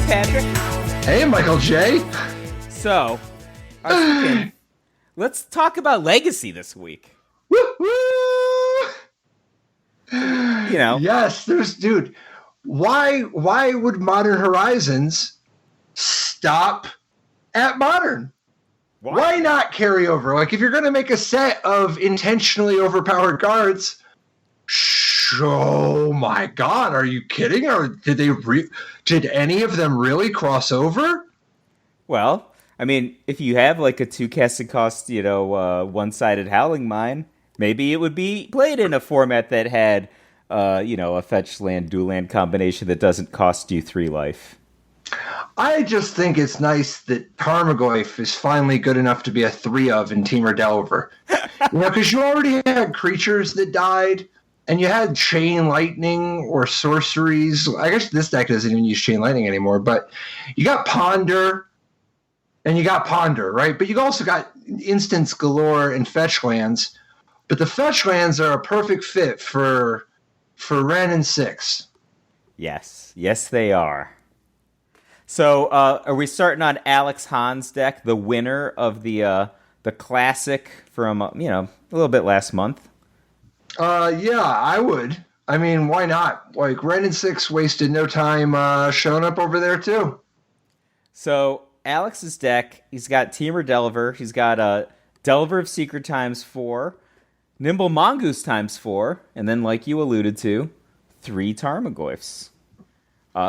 Patrick. Hey, Michael J. So, I was thinking, let's talk about Legacy this week. Woo-woo! You know. Yes, dude. Why would Modern Horizons stop at Modern? Why not carry over? Like, if you're going to make a set of intentionally overpowered cards, oh my God, are you kidding? Or did any of them really cross over? Well, I mean, if you have like a 2 casting cost, one-sided Howling Mine, maybe it would be played in a format that had, a fetch land, dual land combination that doesn't cost you 3 life. I just think it's nice that Tarmogoyf is finally good enough to be a 3 of in Temur Delver. Because you already had creatures that died, and you had Chain Lightning or sorceries. I guess this deck doesn't even use Chain Lightning anymore, but you got Ponder, and you got Ponder, right? But you also got instants galore and fetch lands. But the fetch lands are a perfect fit for Wrenn and Six. Yes, they are. So, are we starting on Alex Hahn's deck, the winner of the classic from a little bit last month? Yeah, I would. I mean, why not? Like, Wrenn and Six wasted no time showing up over there too. So Alex's deck, he's got Temur Delver, he's got Delver of Secret ×4, Nimble Mongoose ×4, and then, like you alluded to, 3 Tarmogoyfs.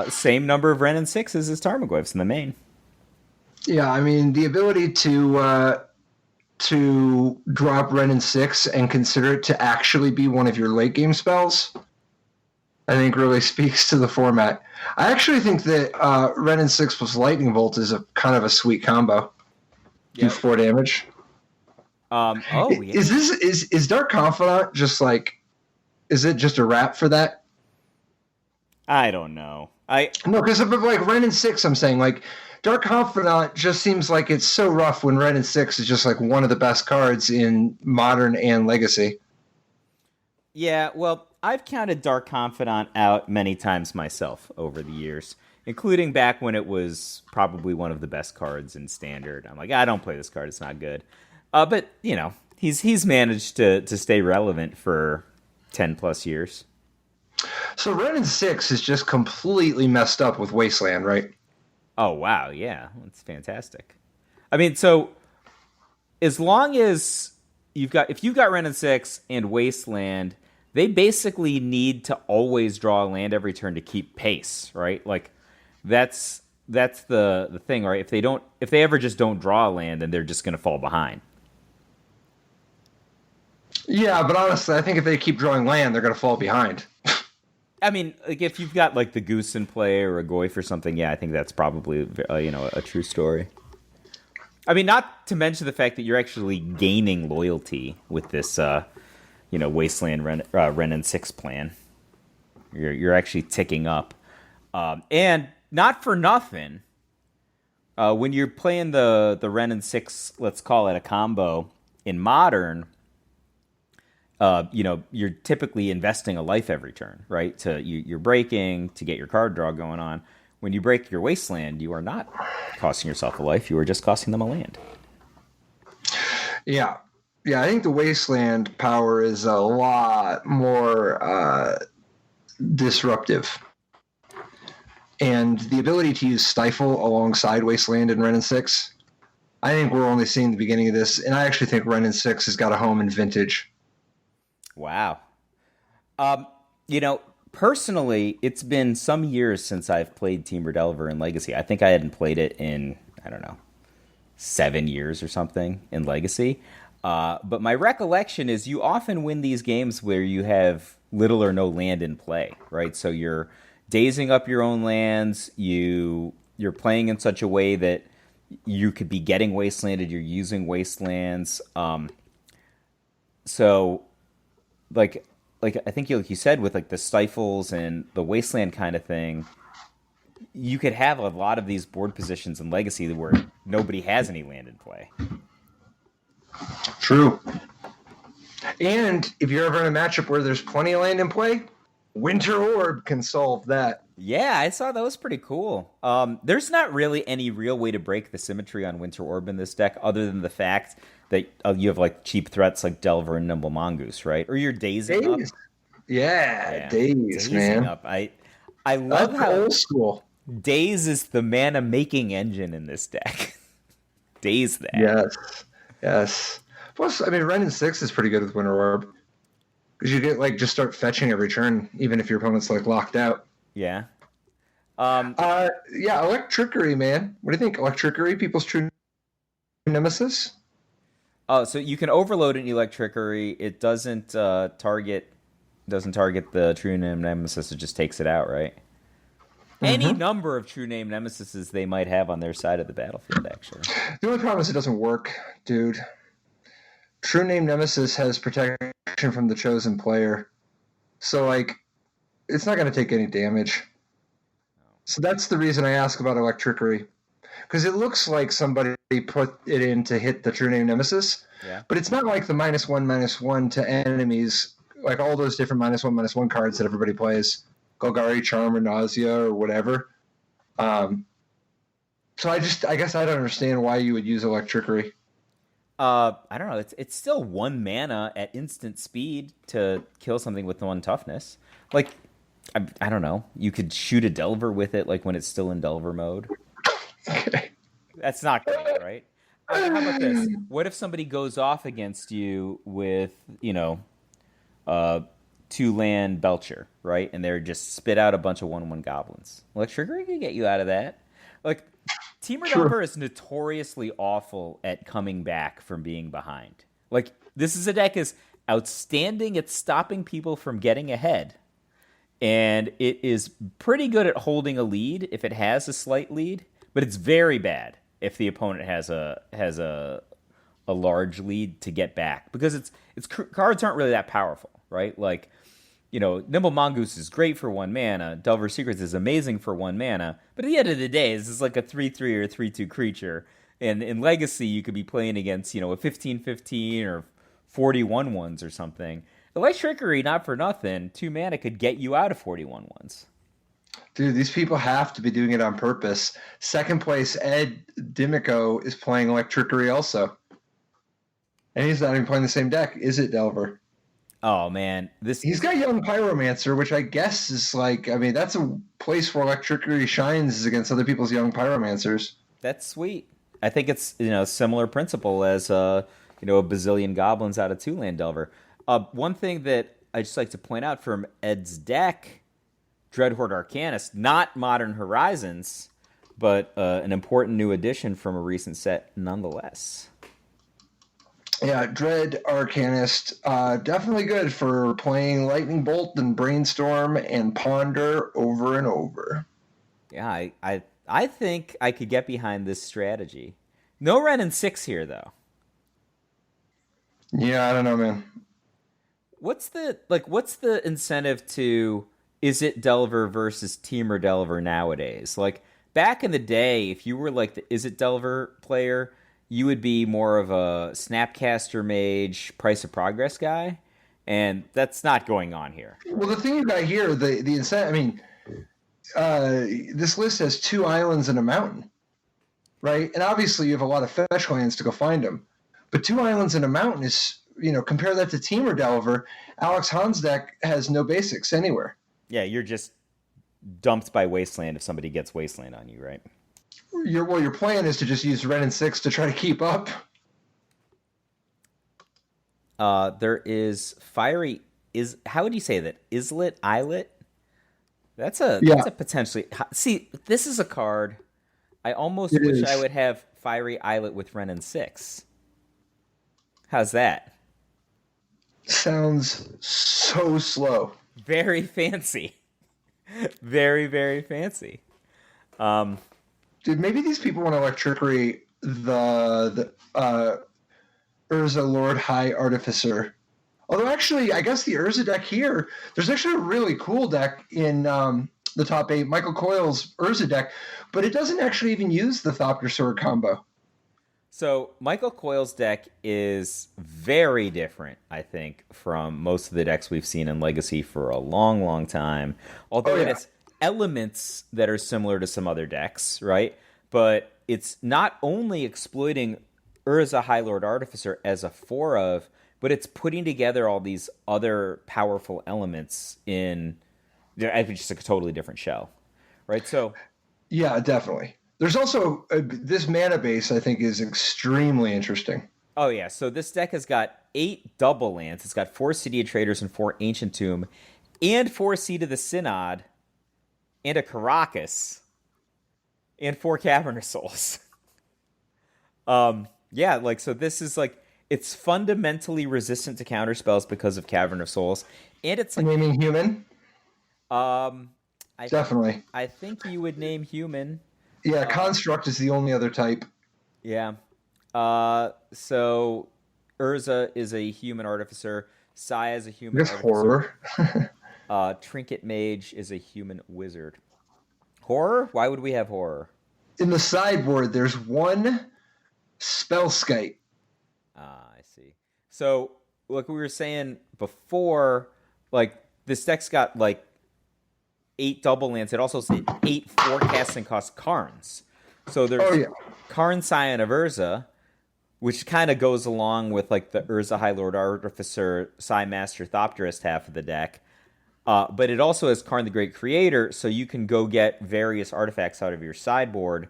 Same number of Wrenn and Six as his Tarmogoyfs in the main. Yeah, I mean, the ability to drop Wrenn and Six and consider it to actually be one of your late game spells, I think really speaks to the format. I actually think that Wrenn and Six plus Lightning Bolt is a kind of a sweet combo. Yep. Do 4 damage. Yeah. Is Dark Confidant just like? Is it just a wrap for that? I don't know. No, because like Wrenn and Six, I'm saying like Dark Confidant just seems like it's so rough when Wrenn and Six is just like one of the best cards in Modern and Legacy. Yeah, well, I've counted Dark Confidant out many times myself over the years, including back when it was probably one of the best cards in Standard. I'm like, I don't play this card; it's not good. But he's managed to stay relevant for 10+ years. So Wrenn and Six is just completely messed up with Wasteland, right? Oh, wow, yeah. That's fantastic. I mean, so as long as if you've got Wrenn and Six and Wasteland, they basically need to always draw a land every turn to keep pace, right? Like that's the thing, right? If they ever just don't draw a land, then they're just going to fall behind. Yeah, but honestly, I think if they keep drawing land, they're going to fall behind. I mean, like if you've got like the Goose in play or a Goyf or something, yeah, I think that's probably a true story. I mean, not to mention the fact that you're actually gaining loyalty with this, Wasteland Wrenn and Six plan. You're actually ticking up, and not for nothing. When you're playing the Wrenn and Six, let's call it a combo in Modern. You're typically investing a life every turn, right? You're breaking to get your card draw going on. When you break your Wasteland, you are not costing yourself a life. You are just costing them a land. Yeah. Yeah, I think the Wasteland power is a lot more disruptive. And the ability to use Stifle alongside Wasteland and Wrenn and Six, I think we're only seeing the beginning of this. And I actually think Wrenn and Six has got a home in Vintage. Wow. Personally, it's been some years since I've played Temur Delver in Legacy. I think I hadn't played it in, 7 years or something in Legacy. But my recollection is you often win these games where you have little or no land in play, right? So you're dazing up your own lands. You're playing in such a way that you could be getting wastelanded. You're using wastelands. So like I think like you said with like the stifles and the wasteland kind of thing, you could have a lot of these board positions in Legacy where nobody has any land in play. True. And if you're ever in a matchup where there's plenty of land in play, Winter Orb can solve that. Yeah, I saw that was pretty cool. There's not really any real way to break the symmetry on Winter Orb in this deck, other than the fact that you have like cheap threats like Delver and Nimble Mongoose, right? Or you're dazing up. Yeah, Daze, man. Up. I love That's how old school. Daze is the mana making engine in this deck. Daze that. Yes. Plus, I mean, Wrenn and Six is pretty good with Winter Orb. Because you get, like, just start fetching every turn, even if your opponent's, like, locked out. Yeah. Electrickery, man. What do you think? Electrickery, people's true nemesis? Oh, so you can overload an Electrickery. It doesn't target the true name nemesis. It just takes it out, right? Mm-hmm. Any number of true name nemesises they might have on their side of the battlefield, actually. The only problem is it doesn't work, dude. True name nemesis has protection from the chosen player. So, like, it's not going to take any damage. So that's the reason I ask about Electrickery. Because it looks like somebody put it in to hit the true name nemesis. Yeah. But it's not like the -1/-1 to enemies, like all those different -1/-1 cards that everybody plays. Golgari, Charm, or Nausea, or whatever. So I guess I don't understand why you would use Electrickery. I don't know. It's still 1 mana at instant speed to kill something with 1 toughness. Like, I don't know. You could shoot a Delver with it, like when it's still in Delver mode. Okay. That's not great, right? How about this? What if somebody goes off against you with, 2-land Belcher, right? And they're just spit out a bunch of 1/1 goblins. Electrickery can get you out of that. Like, Temur Delver is notoriously awful at coming back from being behind. Like, this is a deck is outstanding at stopping people from getting ahead. And it is pretty good at holding a lead if it has a slight lead, but it's very bad if the opponent has a large lead to get back, because its cards aren't really that powerful, right? Like, Nimble Mongoose is great for 1 mana. Delver Secrets is amazing for 1 mana. But at the end of the day, this is like a 3/3 or a 3/2 creature. And in Legacy, you could be playing against, a 15/15 or 41/1s or something. Electrickery, not for nothing, 2 mana could get you out of 41/1s. Dude, these people have to be doing it on purpose. Second place, Ed Dimico, is playing Electrickery also. And he's not even playing the same deck, is it, Delver? Oh, man. He's got Young Pyromancer, which I guess is like, I mean, that's a place where Electrickery shines is against other people's Young Pyromancers. That's sweet. I think it's, similar principle as, a bazillion goblins out of 2-land Delver. One thing that I just like to point out from Ed's deck, Dreadhorde Arcanist, not Modern Horizons, but an important new addition from a recent set nonetheless. Yeah, Dread Arcanist, definitely good for playing Lightning Bolt and Brainstorm and Ponder over and over. Yeah, I think I could get behind this strategy. No Wrenn and Six here, though. Yeah, I don't know, man. What's the incentive to Izzet Delver versus Temur Delver nowadays? Like, back in the day, if you were like the Izzet Delver player, you would be more of a Snapcaster Mage, Price of Progress guy, and that's not going on here. Well, the thing you got here, the incentive, I mean, this list has 2 islands and a mountain, right? And obviously you have a lot of fetch lands to go find them. But 2 islands and a mountain is, compare that to Temur Delver. Alex Hahn's deck has no basics anywhere. Yeah, you're just dumped by Wasteland if somebody gets Wasteland on you, right? Your plan is to just use Wrenn and Six to try to keep up. There is Fiery. How would you say that? Islet? That's a potentially. See, this is a card. I almost wish I would have Fiery Islet with Wrenn and Six. How's that? Sounds so slow. Very fancy. Very, very fancy. Dude, maybe these people want to Electrickery the Urza Lord High Artificer. Although, actually, I guess the Urza deck here, there's actually a really cool deck in the top 8, Michael Coyle's Urza deck, but it doesn't actually even use the Thopter Sword combo. So Michael Coyle's deck is very different, I think, from most of the decks we've seen in Legacy for a long, long time. Although Oh it yeah. has elements that are similar to some other decks, right? But it's not only exploiting Urza High Lord Artificer as a four of, but it's putting together all these other powerful elements in just a totally different shell, right? So Yeah, definitely. There's also this mana base. I think is extremely interesting. oh yeah, so this deck has got 8 double lands. It's got 4 City of Traders and 4 Ancient Tomb, and 4 Seed of the Synod, and a Caracas, and 4 Cavern of Souls. Yeah, like so this is like it's fundamentally resistant to counter spells because of Cavern of Souls, and it's like Naming human, um, I definitely. I think you would name human. Yeah, construct is the only other type. Yeah. So Urza is a human artificer. Sai is a I human guess artificer. horror. Trinket Mage is a human wizard. Horror? Why would we have horror? In the sideboard, there's one Spellskite. I see. So, like we were saying before, like this deck's got like 8 double lands. It also has 8 forecasting cost Karns. So there's Oh yeah. Karn Scion of Urza, which kind of goes along with like the Urza High Lord Artificer, Psy Master Thopterist half of the deck. But it also has Karn the Great Creator, so you can go get various artifacts out of your sideboard,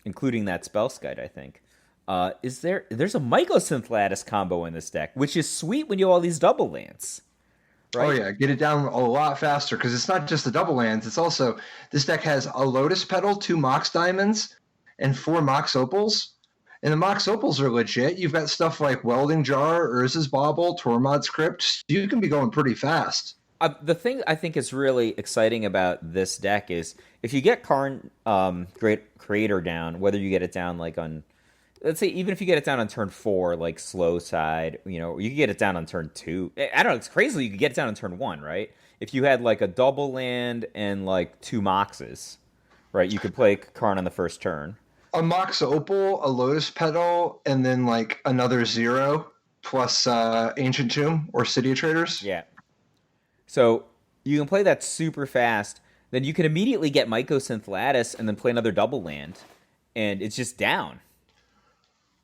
including that Spellskite, I think. There's a Mycosynth Lattice combo in this deck, which is sweet when you have all these double lands. Right? Oh yeah, get it down a lot faster because it's not just the double lands. It's also this deck has a Lotus Petal, 2 Mox Diamonds, and 4 Mox Opals. And the Mox Opals are legit. You've got stuff like Welding Jar, Urza's Bauble, Tormod's Crypt. You can be going pretty fast. The thing I think is really exciting about this deck is if you get Karn Great Creator down, whether you get it down like on, let's say even if you get it down on turn 4, like slow side, you can get it down on turn 2. I don't know, it's crazy you could get it down on turn 1, right? If you had like a double land and like 2 Moxes, right, you could play Karn on the first turn. A Mox Opal, a Lotus Petal, and then like another 0 plus Ancient Tomb or City of Traders. Yeah. So you can play that super fast. Then you can immediately get Mycosynth Lattice and then play another double land, and it's just down.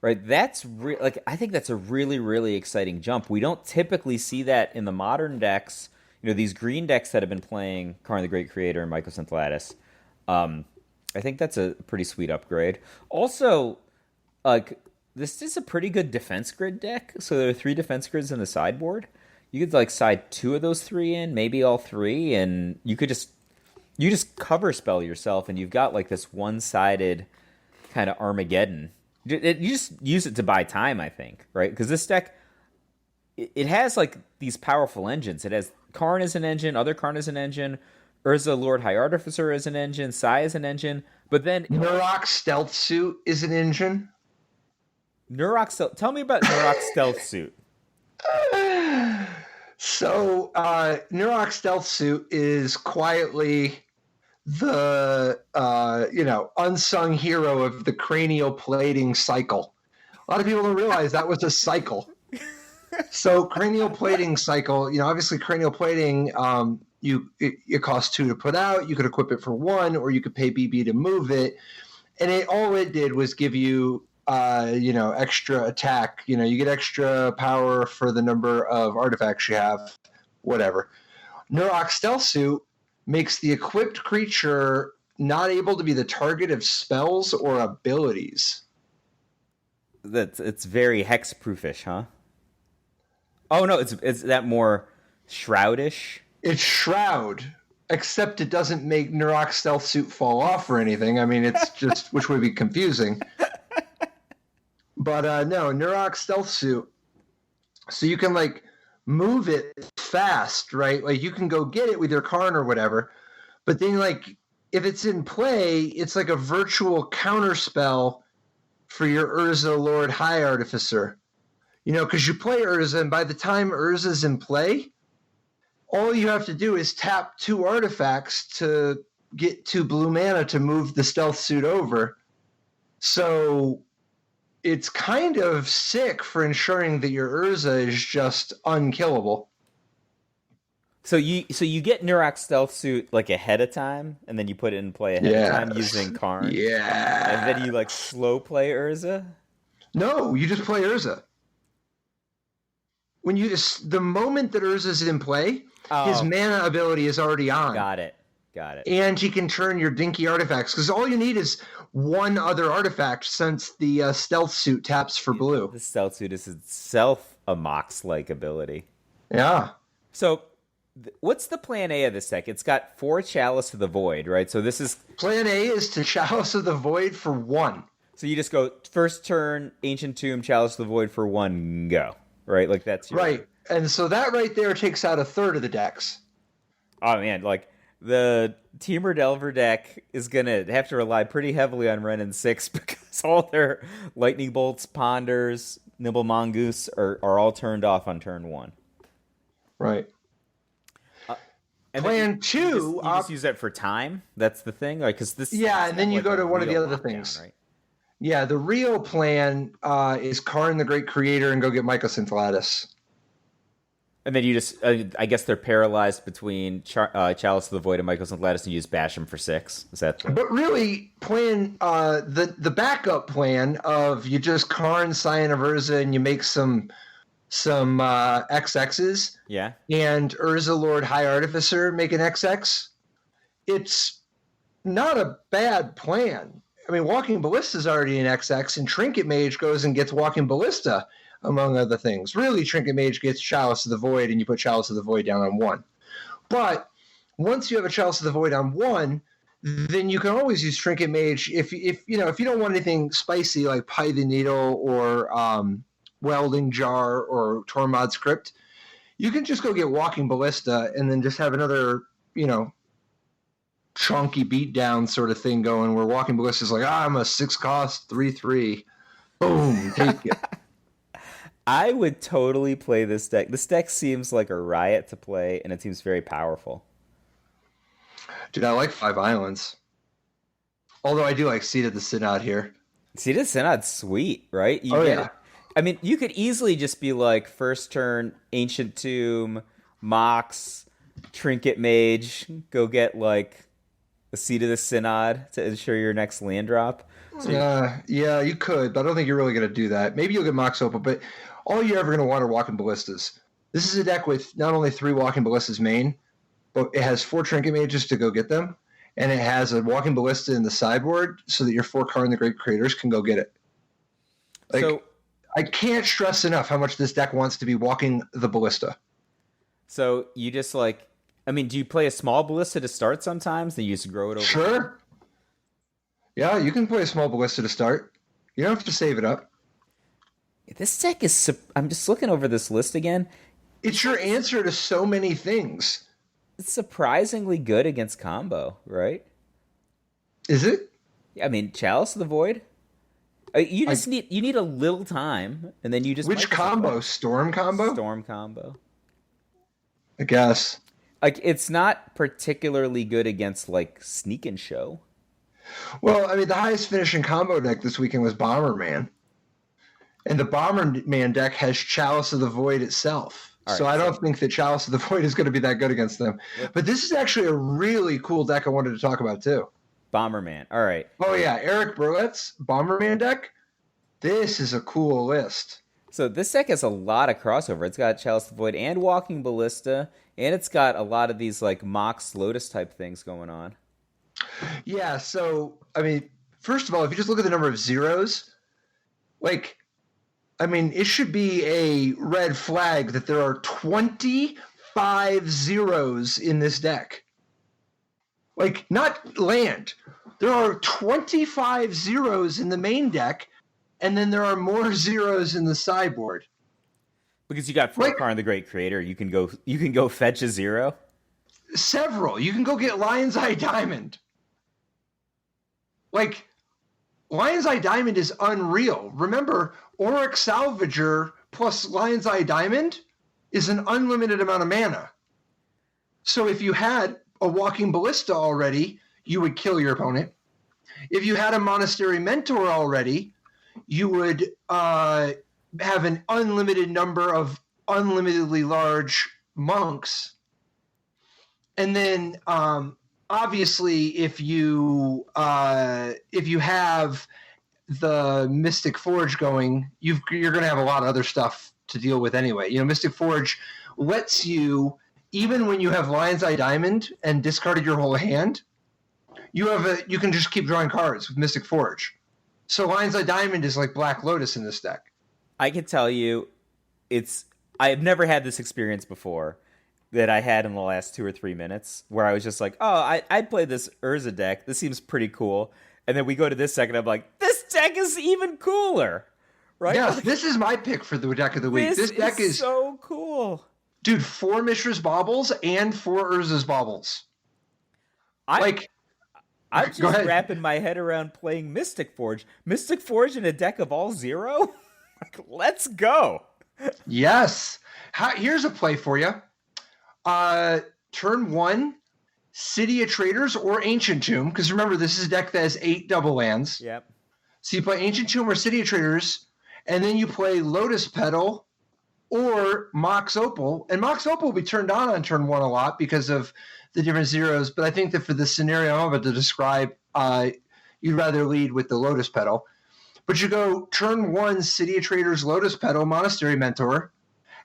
Right? I think that's a really, really exciting jump. We don't typically see that in the modern decks. These green decks that have been playing Karn the Great Creator and Mycosynth Lattice. I think that's a pretty sweet upgrade. Also, like this is a pretty good defense grid deck. So there are 3 defense grids in the sideboard. You could like side 2 of those 3 in, maybe all 3, and you just cover spell yourself, and you've got like this one-sided kind of Armageddon. You just use it to buy time, I think, right? Because this deck, it has like these powerful engines. It has Karn as an engine, other Karn as an engine, Urza Lord High Artificer as an engine, Sai as an engine, but then Nurok Stealth Suit is an engine. Tell me about Nurok Stealth Suit. So, Nurok Stealth Suit is quietly the unsung hero of the cranial plating cycle. A lot of people don't realize that was a cycle. So, cranial plating cycle, obviously cranial plating, it costs 2 to put out. You could equip it for 1, or you could pay BB to move it. And all it did was give you extra attack. You get extra power for the number of artifacts you have, whatever. Nurok Stealth Suit makes the equipped creature not able to be the target of spells or abilities. It's very hexproofish, huh? Oh no, it's that more shroudish. It's Shroud, except it doesn't make Nurok Stealth Suit fall off or anything. I mean, it's just, which would be confusing. But no, Nurok Stealth Suit. So you can like move it fast, right? Like you can go get it with your Karn or whatever. But then like if it's in play, it's like a virtual counter spell for your Urza Lord High Artificer. Because you play Urza, and by the time Urza's in play, all you have to do is tap 2 artifacts to get 2 blue mana to move the Stealth Suit over. So it's kind of sick for ensuring that your Urza is just unkillable. So you get Nurak's stealth suit like ahead of time, and then you put it in play ahead of time using Karn. Yeah. And then you like slow play Urza? No, you just play Urza. When the moment that Urza's in play, his mana ability is already on. Got it. And he can turn your dinky artifacts, because all you need is one other artifact, since the stealth suit taps for blue. The stealth suit is itself a Mox-like ability. Yeah. So what's the plan A of this deck? It's got 4 Chalice of the Void, right? So this is... Plan A is to Chalice of the Void for 1. So you just go, first turn, Ancient Tomb, Chalice of the Void for 1, go. Right? Like that's your... Right. And so that right there takes out a third of the decks. Oh, man. Like, the Temur Delver deck is going to have to rely pretty heavily on Wrenn and Six because all their Lightning Bolts, Ponders, Nimble Mongoose are all turned off on turn 1. Right. And Plan 2... You just use that for time? That's the thing? Like, because this... Yeah, and then you like go to one of the other lockdown, things. Right? Yeah, the real plan is Karn the Great Creator and go get Mycosynth Lattice. And then you just, I guess they're paralyzed between Chalice of the Void and Mycosynth Lattice, and you just bash them for 6. Is that? But really, plan the backup plan of you just Karn Scion of Urza and you make some XXs. Yeah. And Urza Lord High Artificer make an XX. It's not a bad plan. I mean, Walking Ballista is already an XX, and Trinket Mage goes and gets Walking Ballista, among other things. Really, Trinket Mage gets Chalice of the Void, and you put Chalice of the Void down on 1. But once you have a Chalice of the Void on 1, then you can always use Trinket Mage if you don't want anything spicy like Pie the Needle or Welding Jar or Tormod's Crypt. You can just go get Walking Ballista and then just have another, chunky beatdown sort of thing going where Walking Ballista is like, I'm a 6-cost 3/3. Boom, take it. I would totally play this deck. This deck seems like a riot to play, and it seems very powerful. Dude, I like 5 Islands. Although I do like Seat of the Synod here. Seat of the Synod's sweet, right? Yeah. I mean, you could easily just be like, first turn, Ancient Tomb, Mox, Trinket Mage, go get like a Seat of the Synod to ensure your next land drop. So yeah, you could, but I don't think you're really going to do that. Maybe you'll get Mox Opal, but all you're ever going to want are Walking Ballistas. This is a deck with not only 3 Walking Ballistas main, but it has 4 Trinket Mages to go get them, and it has a Walking Ballista in the sideboard so that your 4 Karn the Great Creators can go get it. I can't stress enough how much this deck wants to be walking the Ballista. So you just do you play a small Ballista to start sometimes? Then you just grow it over? Sure. Yeah, you can play a small Ballista to start. You don't have to save it up. This deck is... I'm just looking over this list again. It's your answer to so many things. It's surprisingly good against combo, right? Is it? I mean, Chalice of the Void? You need a little time, and then you just... Which combo? Storm combo? Storm combo. I guess. Like, it's not particularly good against, like, Sneak and Show. Well, I mean, the highest finishing combo deck this weekend was Bomberman. And the Bomberman deck has Chalice of the Void itself. Right, so I don't think that Chalice of the Void is going to be that good against them. Yep. But this is actually a really cool deck I wanted to talk about, too. Bomberman. All right. Oh, yeah. Eric Burlett's Bomberman deck. This is a cool list. So this deck has a lot of crossover. It's got Chalice of the Void and Walking Ballista, and it's got a lot of these, like, Mox Lotus type things going on. Yeah, so, I mean, first of all, if you just look at the number of zeros, like, I mean, it should be a red flag that there are 25 zeros in this deck. Like, not land. There are 25 zeros in the main deck, and then there are more zeros in the sideboard. Because you got 4 Karn the Great Creator, you can go fetch a 0. Several. You can go get Lion's Eye Diamond. Like, Lion's Eye Diamond is unreal. Remember, Auric Salvager plus Lion's Eye Diamond is an unlimited amount of mana. So if you had a Walking Ballista already, you would kill your opponent. If you had a Monastery Mentor already, you would have an unlimited number of unlimitedly large monks, and then obviously if you have the Mystic Forge going, you're going to have a lot of other stuff to deal with anyway. Mystic Forge lets you, even when you have Lion's Eye Diamond and discarded your whole hand, you can just keep drawing cards with Mystic Forge. So Lion's Eye Diamond is like Black Lotus in this deck. I can tell you, I've never had this experience before that I had in the last 2 or 3 minutes where I was just like, oh, I played this Urza deck. This seems pretty cool. And then we go to this deck, and I'm like, this deck is even cooler, right? Yes, this is my pick for the deck of the week. This deck is so cool. Dude, 4 Mishra's Baubles and 4 Urza's Baubles. I'm just wrapping my head around playing Mystic Forge. Mystic Forge in a deck of all 0? Like, let's go. Yes. Here's a play for you. Turn 1, City of Traders or Ancient Tomb, because remember, this is a deck that has 8 double lands. Yep. So you play Ancient Tomb or City of Traders, and then you play Lotus Petal or Mox Opal. And Mox Opal will be turned on turn 1 a lot because of the different zeros, but I think that for the scenario I'm about to describe, you'd rather lead with the Lotus Petal. But you go turn 1, City of Traders, Lotus Petal, Monastery Mentor,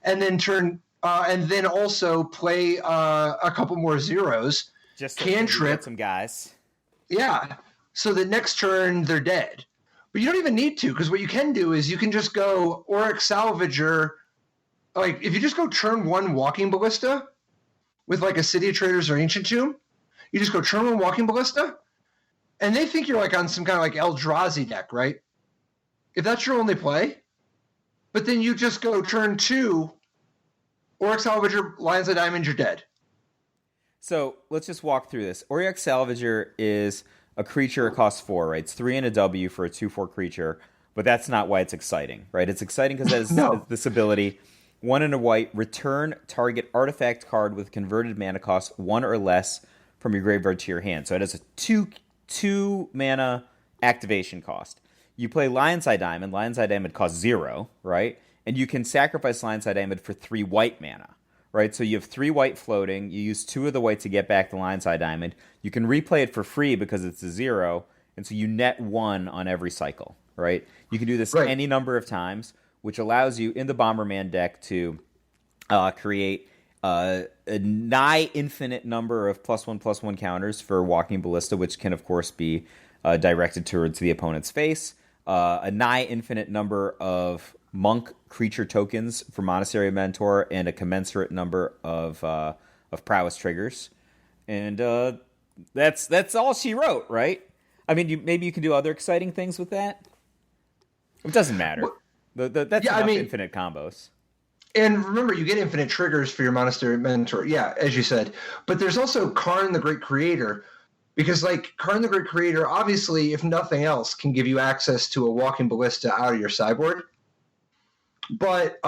and then also play a couple more zeros. Just cantrip some guys. Yeah. So the next turn they're dead. But you don't even need to, because what you can do is you can just go Auric Salvager. Like if you just go turn 1 Walking Ballista with like a City of Traders or Ancient Tomb, you just go turn 1 Walking Ballista, and they think you're like on some kind of like Eldrazi deck, right? If that's your only play, but then you just go turn 2 Auric Salvager, Lion's Eye Diamond, you're dead. So let's just walk through this. Auric Salvager is a creature. It costs 4, right? It's 3 and a W for a 2/4 creature, but that's not why it's exciting, right? It's exciting because it has this ability: 1 and a white, return target artifact card with converted mana cost 1 or less from your graveyard to your hand. So it has a 2 mana activation cost. You play Lion's Eye Diamond. Lion's Eye Diamond costs 0, right? And you can sacrifice Lion's Eye Diamond for 3 white mana, right? So you have 3 white floating. You use 2 of the white to get back the Lion's Eye Diamond. You can replay it for free because it's a 0, and so you net 1 on every cycle, right? You can do this any number of times, which allows you in the Bomberman deck to create a nigh infinite number of +1/+1 counters for Walking Ballista, which can, of course, be directed towards the opponent's face. A nigh infinite number of monk creature tokens for Monastery Mentor, and a commensurate number of prowess triggers. And that's all she wrote, right? I mean, maybe you can do other exciting things with that. It doesn't matter. That's enough infinite combos. And remember, you get infinite triggers for your Monastery Mentor. Yeah, as you said. But there's also Karn the Great Creator. Because, like, Karn the Great Creator, obviously, if nothing else, can give you access to a Walking Ballista out of your sideboard. But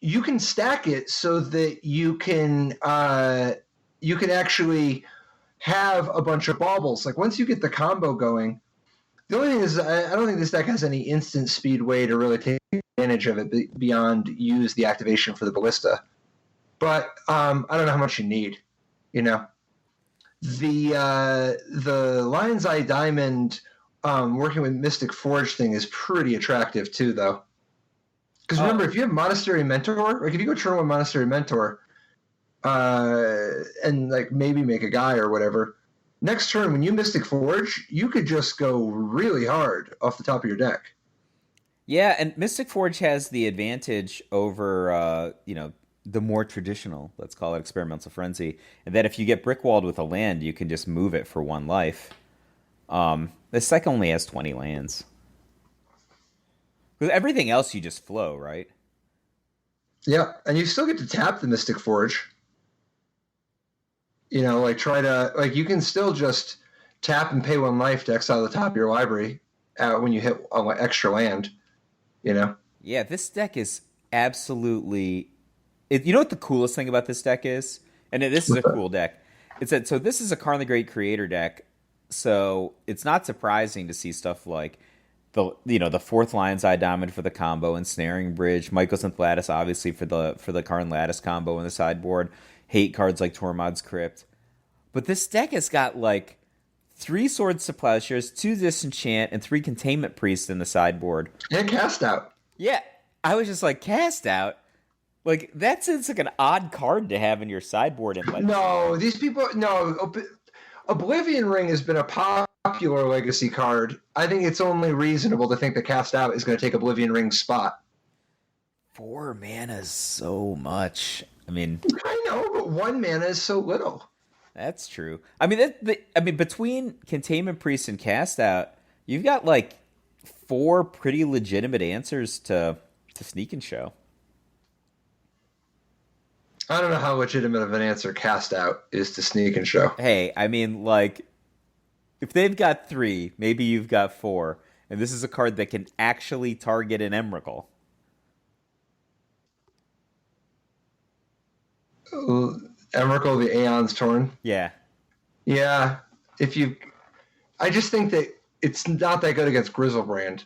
you can stack it so that you can actually have a bunch of baubles. Like, once you get the combo going, the only thing is I don't think this deck has any instant speed way to really take advantage of it beyond use the activation for the Ballista. But I don't know how much you need, you know. The Lion's Eye Diamond working with Mystic Forge thing is pretty attractive too, though. Because remember, if you have Monastery Mentor, like if you go turn 1 Monastery Mentor, and like maybe make a guy or whatever, next turn when you Mystic Forge, you could just go really hard off the top of your deck. Yeah, and Mystic Forge has the advantage over the more traditional, let's call it Experimental Frenzy, and that if you get brickwalled with a land, you can just move it for 1 life. This deck only has 20 lands. With everything else, you just flow, right? Yeah, and you still get to tap the Mystic Forge. You know, like you can still just tap and pay 1 life to exile the top of your library when you hit an extra land. You know? Yeah, this deck is absolutely. You know what the coolest thing about this deck is? And this is a cool deck. It's that this is a Karn the Great Creator deck, so it's not surprising to see stuff like the fourth Lion's Eye Diamond for the combo and Snaring Bridge, Mycosynth Lattice obviously for the Karn Lattice combo in the sideboard, hate cards like Tormod's Crypt. But this deck has got like 3 Swords to Plowshares, 2 Disenchant, and 3 Containment Priests in the sideboard. And Cast Out. Yeah, I was just like, Cast Out? Like, it's like an odd card to have in your sideboard. No, these people, no. Oblivion Ring has been a popular Legacy card. I think it's only reasonable to think that Cast Out is going to take Oblivion Ring's spot. 4 mana is so much. I mean, I know, but 1 mana is so little. That's true. I mean, between Containment Priest and Cast Out, you've got like 4 pretty legitimate answers to Sneak and Show. I don't know how legitimate of an answer Cast Out is to Sneak and Show. Hey, I mean, like, if they've got 3, maybe you've got 4, and this is a card that can actually target an Emrakul. Emrakul, the Aeon's Torn? Yeah. Yeah. I just think that it's not that good against Grizzlebrand.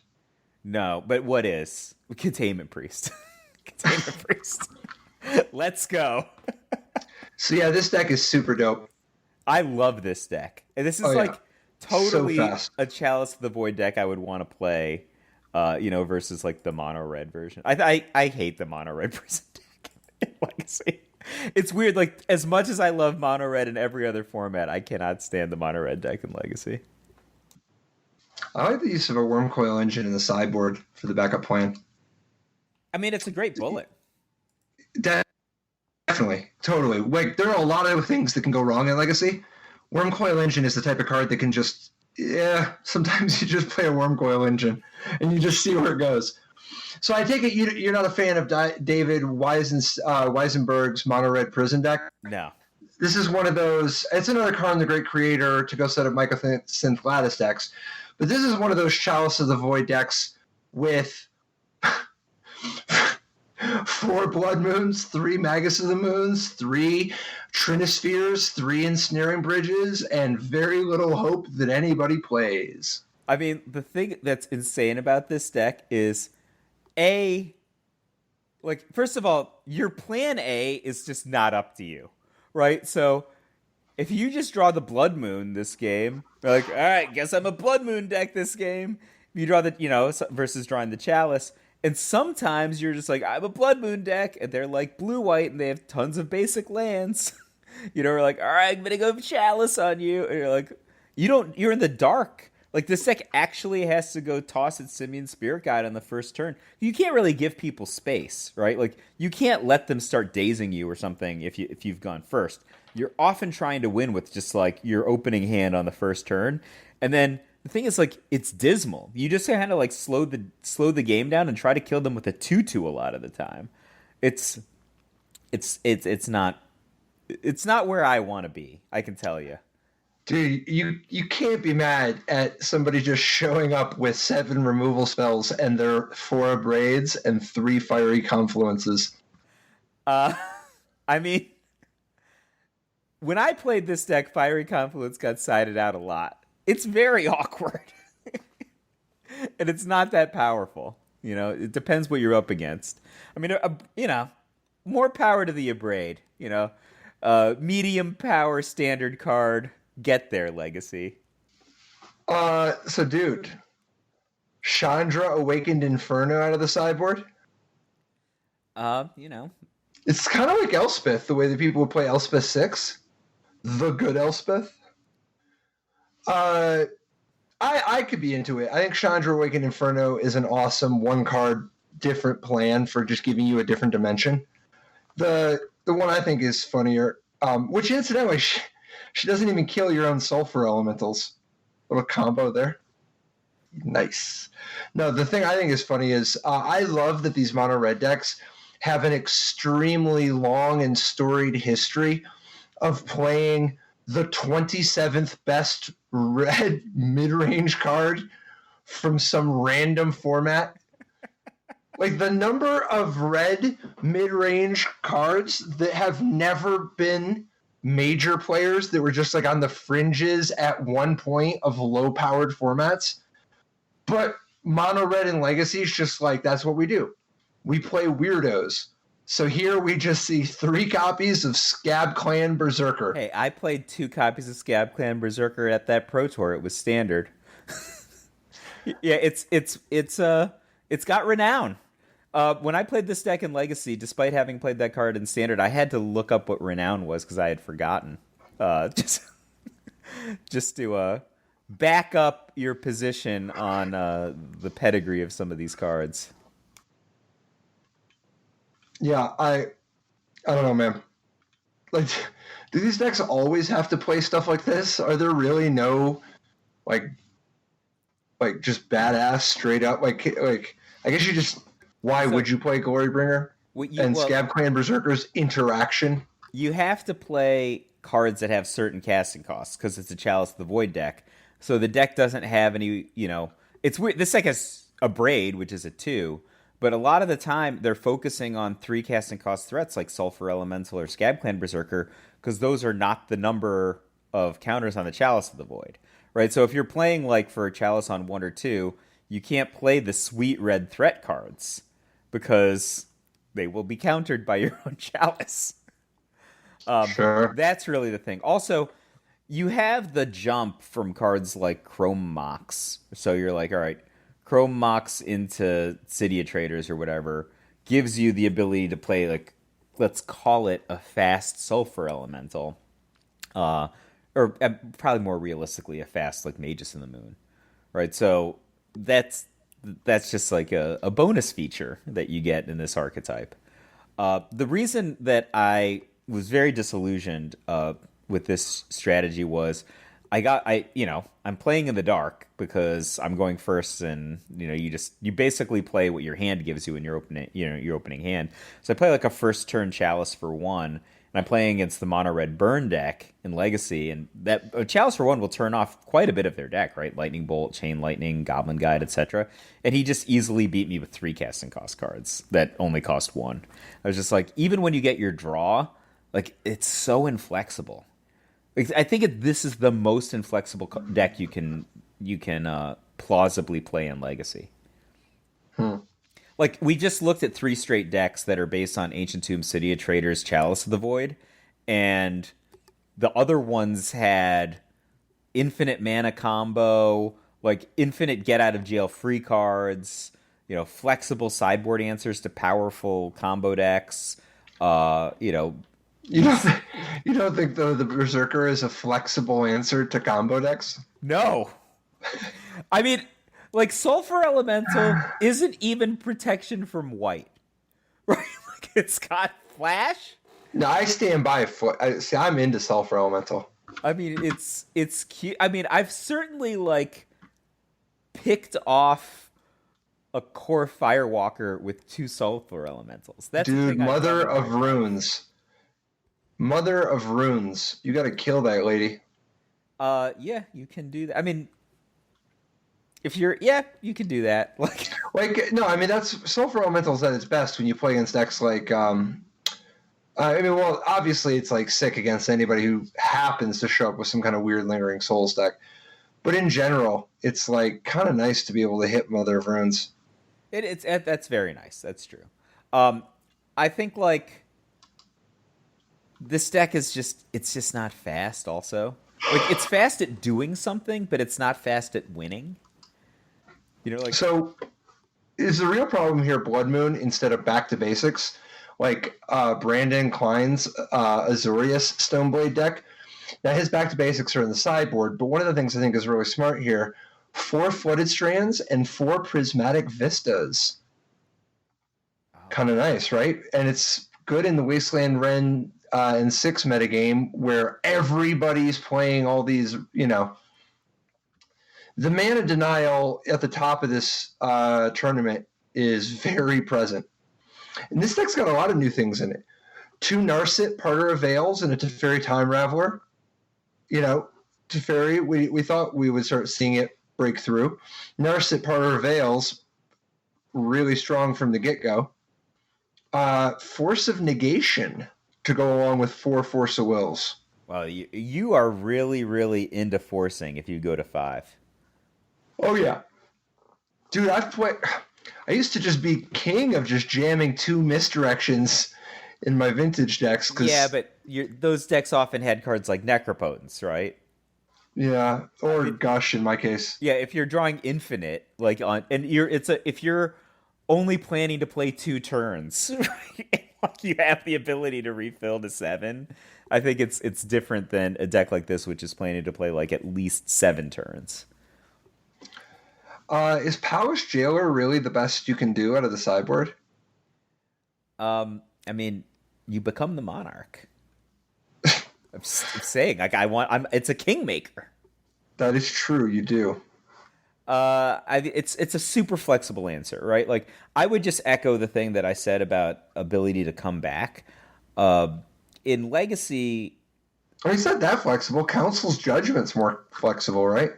No, but what is? Containment Priest. Containment Priest. Let's go. So yeah, this deck is super dope. I love this deck. And this is totally a Chalice of the Void deck I would want to play, versus like the mono red version. I hate the mono red version deck in Legacy. It's weird. Like, as much as I love mono red in every other format, I cannot stand the mono red deck in Legacy. I like the use of a Wormcoil Engine in the sideboard for the backup plan. I mean, it's a great bullet. Definitely. Totally. Like, there are a lot of things that can go wrong in Legacy. Wormcoil Engine is the type of card that can just, sometimes you just play a Wormcoil Engine and you just see where it goes. So I take it you're not a fan of David Weisenberg's Mono Red Prison deck? No. This is one of those, it's another Karn the Great Creator to go set up Mycosynth Lattice decks. But this is one of those Chalice of the Void decks with 4 Blood Moons, 3 Magus of the Moons, 3 Trinispheres, 3 Ensnaring Bridges, and very little hope that anybody plays. I mean, the thing that's insane about this deck is, first of all, your plan A is just not up to you, right? So if you just draw the Blood Moon this game, you're like, all right, guess I'm a Blood Moon deck this game. You draw the, versus drawing the Chalice. And sometimes you're just like, I'm a Blood Moon deck, and they're like blue-white, and they have tons of basic lands. We're like, all right, I'm gonna go Chalice on you. And you're like, you're in the dark. Like, this deck actually has to go toss its Simian Spirit Guide on the first turn. You can't really give people space, right? Like, you can't let them start dazing you or something if you've gone first. You're often trying to win with just, like, your opening hand on the first turn. And then the thing is, like, it's dismal. You just kind of, like, slow the game down and try to kill them with a 2/2 a lot of the time. It's not where I want to be, I can tell you. Dude, you can't be mad at somebody just showing up with 7 removal spells and their 4 Abrades and 3 Fiery Confluences. I mean, when I played this deck, Fiery Confluence got sided out a lot. It's very awkward. And it's not that powerful. It depends what you're up against. I mean, more power to the Abrade. Medium power standard card. Get there, Legacy. So, dude, Chandra Awakened Inferno out of the sideboard? It's kind of like Elspeth, the way that people would play Elspeth 6. The good Elspeth. I could be into it. I think Chandra Awakened Inferno is an awesome 1-card different plan for just giving you a different dimension. The one I think is funnier, which incidentally, she doesn't even kill your own sulfur elementals. Little combo there. Nice. No, the thing I think is funny is I love that these mono red decks have an extremely long and storied history of playing the 27th best red mid-range card from some random format. Like, the number of red mid-range cards that have never been major players that were just like on the fringes at one point of low-powered formats, but Mono Red and Legacy is just like, that's what we do. We play weirdos. So here we just see 3 copies of Scab Clan Berserker. Hey, I played 2 copies of Scab Clan Berserker at that Pro Tour. It was standard. Yeah, it's got renown. When I played this deck in Legacy, despite having played that card in Standard, I had to look up what renown was because I had forgotten. Just to back up your position on the pedigree of some of these cards. Yeah, I don't know, man. Like, do these decks always have to play stuff like this? Are there really no like just badass straight up like I guess you just why would you play Glorybringer Scab Clan Berserker's interaction? You have to play cards that have certain casting costs because it's a Chalice of the Void deck. So the deck doesn't have any, it's weird. This deck has a Braid, which is a 2, but a lot of the time they're focusing on 3 casting cost threats like Sulfur Elemental or Scab Clan Berserker because those are not the number of counters on the Chalice of the Void. Right, so if you're playing like for a Chalice on 1 or 2, you can't play the sweet red threat cards because they will be countered by your own Chalice. Sure. That's really the thing. Also, you have the jump from cards like Chrome Mox. So you're like, all right, Chrome Mox into City of Traders or whatever gives you the ability to play like, let's call it a fast Sulfur Elemental. Or probably more realistically, a fast like Magus in the Moon, right? So that's just like a bonus feature that you get in this archetype. The reason that I was very disillusioned with this strategy was I'm playing in the dark because I'm going first, and you basically play what your hand gives you in your opening hand. So I play like a first turn Chalice for 1. And I'm playing against the Mono Red Burn deck in Legacy, and that Chalice for 1 will turn off quite a bit of their deck, right? Lightning Bolt, Chain Lightning, Goblin Guide, etc. And he just easily beat me with 3 casting cost cards that only cost 1. I was just like, even when you get your draw, like it's so inflexible. I think this is the most inflexible deck you can plausibly play in Legacy. Like, we just looked at 3 straight decks that are based on Ancient Tomb, City of Traders, Chalice of the Void, and the other ones had infinite mana combo, like infinite get out of jail free cards, flexible sideboard answers to powerful combo decks. You don't think though the Berserker is a flexible answer to combo decks? No. I mean, like, Sulfur Elemental isn't even protection from white. Right? Like, it's got flash. No, I stand by see, I'm into Sulfur Elemental. I mean, it's cute. I mean, I've certainly, like, picked off a core Firewalker with 2 Sulfur Elementals. That's Dude, Mother of Runes. Mother of Runes. You gotta kill that lady. Yeah, you can do that. I mean, you can do that. No, I mean that's Sulfur Elemental's at its best when you play against decks like obviously it's like sick against anybody who happens to show up with some kind of weird Lingering Souls deck. But in general, it's like kind of nice to be able to hit Mother of Runes. That's very nice. That's true. I think like this deck is just not fast. Also, like it's fast at doing something, but it's not fast at winning. So is the real problem here Blood Moon instead of Back to Basics? Like Brandon Klein's Azorius Stoneblade deck. Now his Back to Basics are in the sideboard, but one of the things I think is really smart here, 4 Flooded Strands and 4 Prismatic Vistas. Kind of nice, right? And it's good in the Wasteland Wrenn and Six metagame where everybody's playing all these, The mana denial at the top of this tournament is very present. And this deck's got a lot of new things in it. 2 Narset Parter of Veils and a Teferi Time Raveler. Teferi, we thought we would start seeing it break through. Narset Parter of Veils, really strong from the get-go. Force of Negation to go along with 4 Force of Wills. Well, you are really, really into forcing if you go to 5. Oh, yeah. Dude, I used to just be king of just jamming 2 misdirections in my vintage decks. Yeah, but those decks often had cards like Necropotence, right? Yeah, or mean, Gush in my case. Yeah, if you're drawing infinite, like on, and if you're only planning to play 2 turns, like you have the ability to refill to 7. I think it's different than a deck like this, which is planning to play like at least 7 turns. Is Powers Jailer really the best you can do out of the sideboard? I mean, you become the monarch. I'm saying, like it's a kingmaker. That is true, you do. It's a super flexible answer, right? Like I would just echo the thing that I said about ability to come back. In Legacy, Oh, he's not that flexible. Council's Judgment's more flexible, right?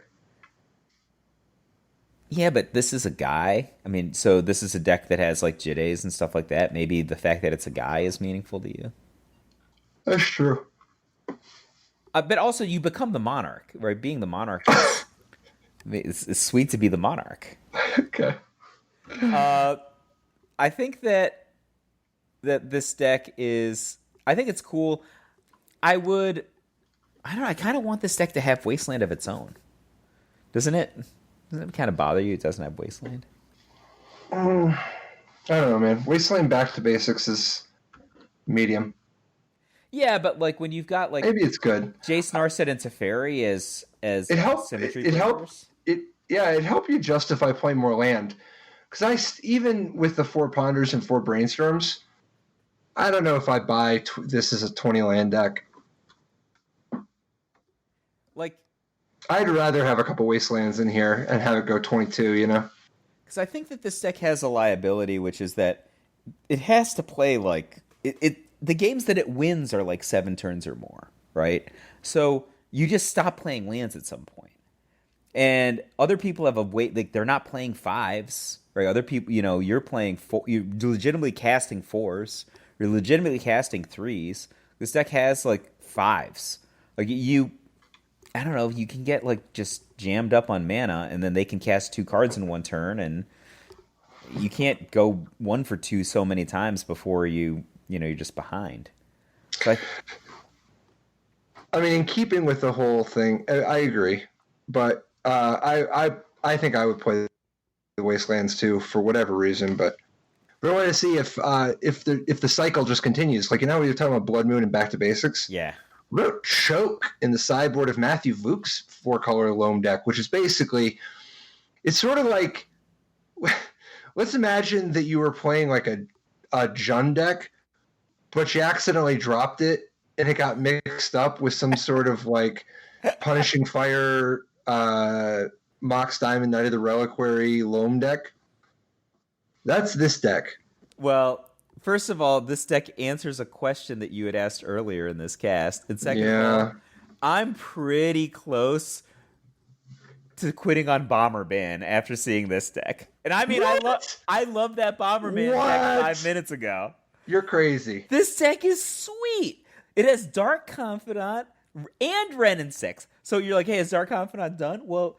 yeah, but this is a guy. I mean, so this is a deck that has like Jidays and stuff like that. Maybe the fact that it's a guy is meaningful to you. That's true. But also, you become the monarch, right? Being the monarch is it's sweet to be the monarch. Okay. I think that this deck is. I think it's cool. I don't know. I kind of want this deck to have Wasteland of its own. Doesn't it? Doesn't it kind of bother you? It doesn't have Wasteland. I don't know, man. Wasteland Back to Basics is medium. Yeah, but like when you've got like Maybe it's good. Jace, Narset, and Teferi as It helped. symmetry It helped. breakers. It helped you justify playing more land. Because even with the 4 Ponders and 4 Brainstorms, I don't know if I buy this as a 20 land deck. Like, I'd rather have a couple Wastelands in here and have it go 22, you know? because I think that this deck has a liability, which is that it has to play like the games that it wins are like 7 turns or more, right? So you just stop playing lands at some point. And other people have a weight, like they're not playing 5s, right? Other people, you're playing you're legitimately casting 4s, you're legitimately casting 3s. This deck has like 5s. Like I don't know, you can get like just jammed up on mana, and then they can cast 2 cards in 1 turn, and you can't go 1 for 2 so many times before you're just behind. So I mean, in keeping with the whole thing, I agree. But I think I would play the Wastelands too for whatever reason. But we want to see if the cycle just continues. Like, we were talking about Blood Moon and Back to Basics. yeah. Wrote Choke in the sideboard of Matthew Vuk's 4-color loam deck, which is basically, it's sort of like, let's imagine that you were playing like a Jund deck, but you accidentally dropped it and it got mixed up with some sort of like Punishing Fire, Mox Diamond, Knight of the Reliquary loam deck. That's this deck. Well, first of all, this deck answers a question that you had asked earlier in this cast. And second of all, I'm pretty close to quitting on Bomberman after seeing this deck. And I mean, I love that Bomberman deck 5 minutes ago. You're crazy. This deck is sweet. It has Dark Confidant and Wrenn and Six. So you're like, hey, is Dark Confidant done? Well,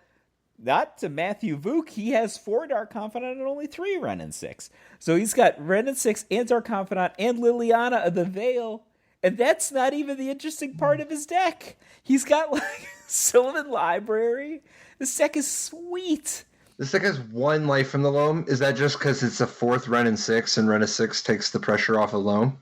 not to Matthew Vuk. He has 4 Dark Confidant and only 3 Wrenn and Six. So he's got Wrenn and Six and Dark Confidant and Liliana of the Veil. And that's not even the interesting part of his deck. He's got like Sylvan Library. This deck is sweet. This deck has 1 life from the loam. Is that just because it's a 4th Wrenn and Six, and Wrenn and Six takes the pressure off of loam?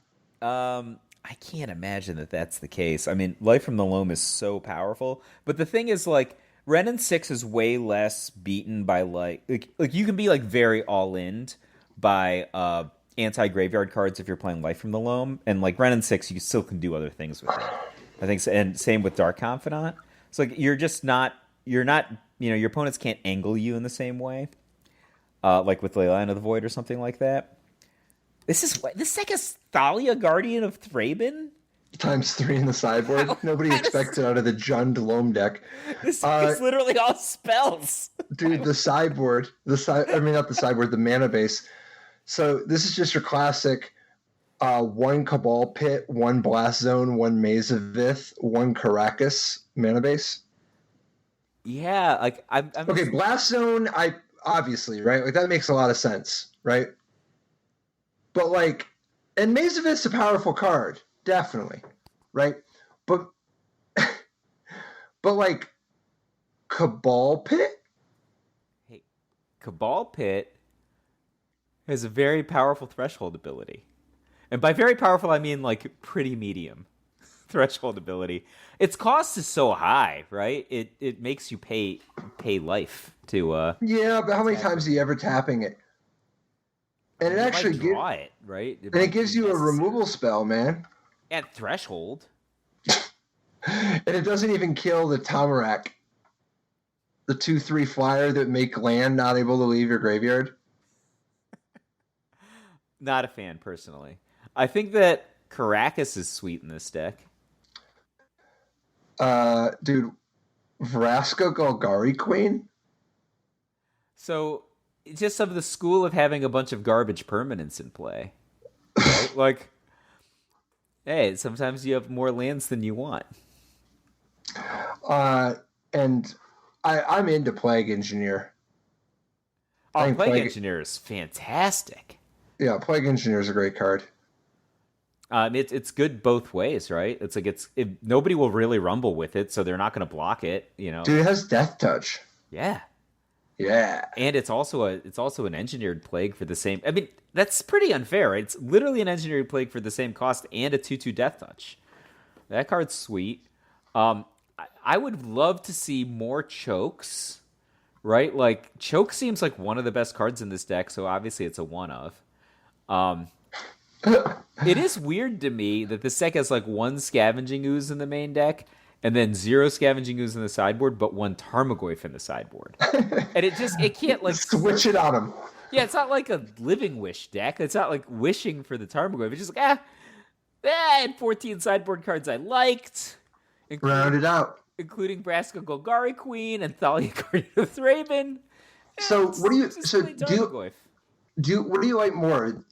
I can't imagine that that's the case. I mean, Life from the Loam is so powerful. But the thing is, like, Wrenn and Six is way less beaten by, like you can be, like, very all-in by anti-graveyard cards if you're playing Life from the Loam. And, like, Wrenn and Six, you still can do other things with it. I think so. And same with Dark Confidant. So, like, you're not, your opponents can't angle you in the same way. Like with Leyline of the Void or something like that. This deck is Thalia, Guardian of Thraben? × 3 in the sideboard. Nobody expects it out of the Jund loam deck. This is literally all spells. Dude, the sideboard, the mana base. So this is just your classic 1 Cabal Pit, 1 Blast Zone, 1 Maze of Vith, 1 Caracas mana base. Yeah, like I'm okay, Blast Zone, obviously, right? Like that makes a lot of sense, right? But like, and Maze of Ith's a powerful card, definitely, right? But but like Cabal Pit. Hey, Cabal Pit has a very powerful threshold ability. And by very powerful, I mean like pretty medium threshold ability. Its cost is so high, right? It makes you pay life to Yeah, but how many times are you ever tapping it? And it you actually might draw it, right? and it gives you a removal spell, man. At threshold. And it doesn't even kill the Tamarack, the 2/3 flyer that make land not able to leave your graveyard. Not a fan personally. I think that Caracas is sweet in this deck. Dude, Vraska Golgari Queen? So it's just of the school of having a bunch of garbage permanents in play. Right? Like, hey, sometimes you have more lands than you want. And I'm into Plague Engineer. Oh, Plague Engineer is fantastic. Yeah, Plague Engineer is a great card. It's good both ways, right? It's like nobody will really rumble with it, so they're not going to block it. You know, dude, it has Death Touch. Yeah, yeah, and it's also an engineered plague for the same. I mean, that's pretty unfair, right? It's literally an engineered plague for the same cost and a 2/2 Death Touch. That card's sweet. I would love to see more chokes, right? Like choke seems like one of the best cards in this deck, so obviously it's a one of. It is weird to me that this deck has like one Scavenging Ooze in the main deck and then 0 Scavenging Ooze in the sideboard, but 1 Tarmogoyf in the sideboard. And it can't like switch it on him. Yeah, it's not like a Living Wish deck. It's not like wishing for the Tarmogoyf. It's just like, I had 14 sideboard cards I liked. Round it out. Including Vraska Golgari Queen and Thalia, Guardian of Thraben. So what do you what do you like more,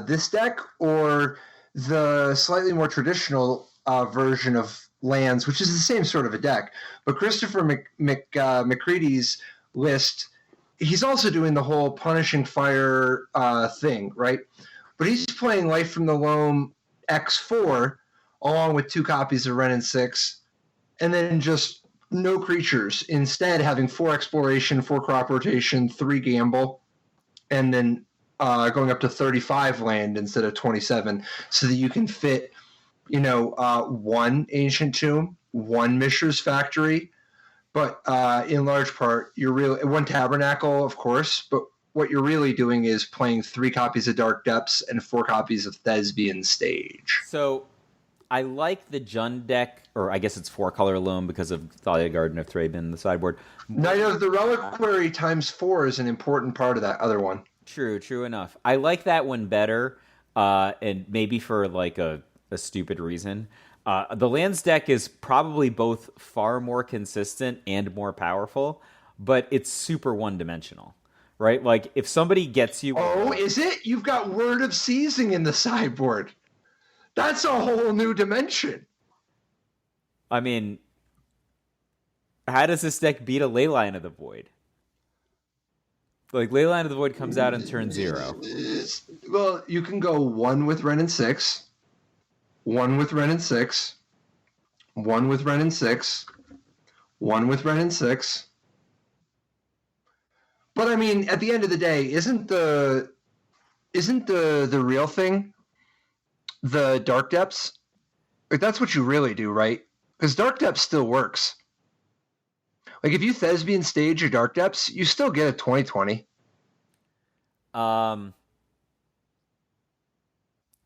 this deck or the slightly more traditional version of lands, which is the same sort of a deck? But Christopher McCready's list, he's also doing the whole Punishing Fire thing, right? But he's playing Life from the Loam X4 along with 2 copies of Wrenn and Six, and then just no creatures. Instead, having 4 Exploration, 4 Crop Rotation, 3 Gamble, and then going up to 35 land instead of 27, so that you can fit, 1 Ancient Tomb, 1 Mishra's Factory, but in large part, you're really 1 Tabernacle, of course, but what you're really doing is playing 3 copies of Dark Depths and 4 copies of Thespian Stage. So I like the Jund deck, or I guess it's 4-color alone because of Thalia, Garden of Thraben in the sideboard. Knight of the Reliquary times 4 is an important part of that other one. True enough. I like that one better, and maybe for like a stupid reason. The lands deck is probably both far more consistent and more powerful, but it's super one-dimensional, right? Like, if somebody gets you... Oh, is it? You've got Word of Seizing in the sideboard. That's a whole new dimension. I mean, how does this deck beat a Leyline of the Void? Like, Leyline of the Void comes out in turn 0. Well, you can go 1 with Wrenn and Six, 1 with Wrenn and Six, 1 with Wrenn and Six, 1 with Wrenn and Six. But I mean, at the end of the day, isn't the real thing the Dark Depths? Like, that's what you really do, right? Because Dark Depths still works. Like, if you Thespian Stage your Dark Depths, you still get a 20/20.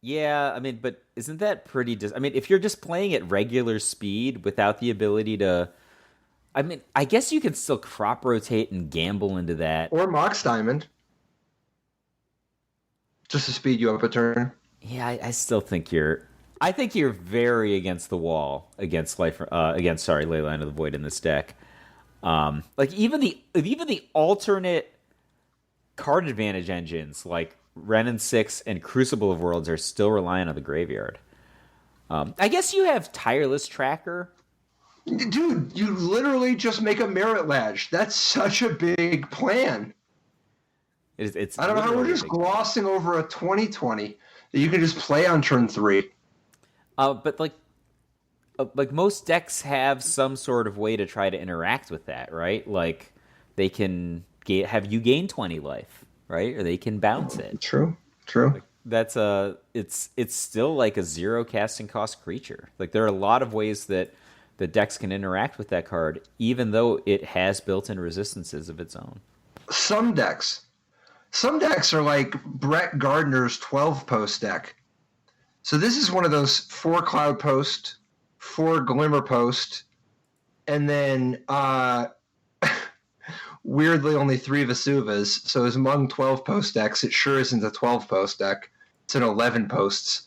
Yeah, I mean, but isn't that pretty... I mean, if you're just playing at regular speed without the ability to... I mean, I guess you can still crop rotate and gamble into that. Or Mox Diamond. Just to speed you up a turn. Yeah, I still think you're... I think you're very against the wall against Leyline of the Void in this deck. Like even the alternate card advantage engines like Wrenn and Six and Crucible of Worlds are still reliant on the graveyard. I guess you have Tireless Tracker. Dude, you literally just make a Merit Ladge. That's such a big plan. It's I don't know how we're literally a just big- glossing over a 2020 that you can just play on turn 3. But like most decks have some sort of way to try to interact with that, right? Like they can have you gain 20 life, right? Or they can bounce it. True. That's it's still like a 0 casting cost creature. Like there are a lot of ways that the decks can interact with that card, even though it has built-in resistances of its own. Some decks are like Brett Gardner's 12 post deck. So this is one of those 4 Cloud Post, 4 Glimmer Post, and then weirdly only 3 Vesuvas. So as among 12 post decks, it sure isn't a 12 post deck. It's an 11 posts.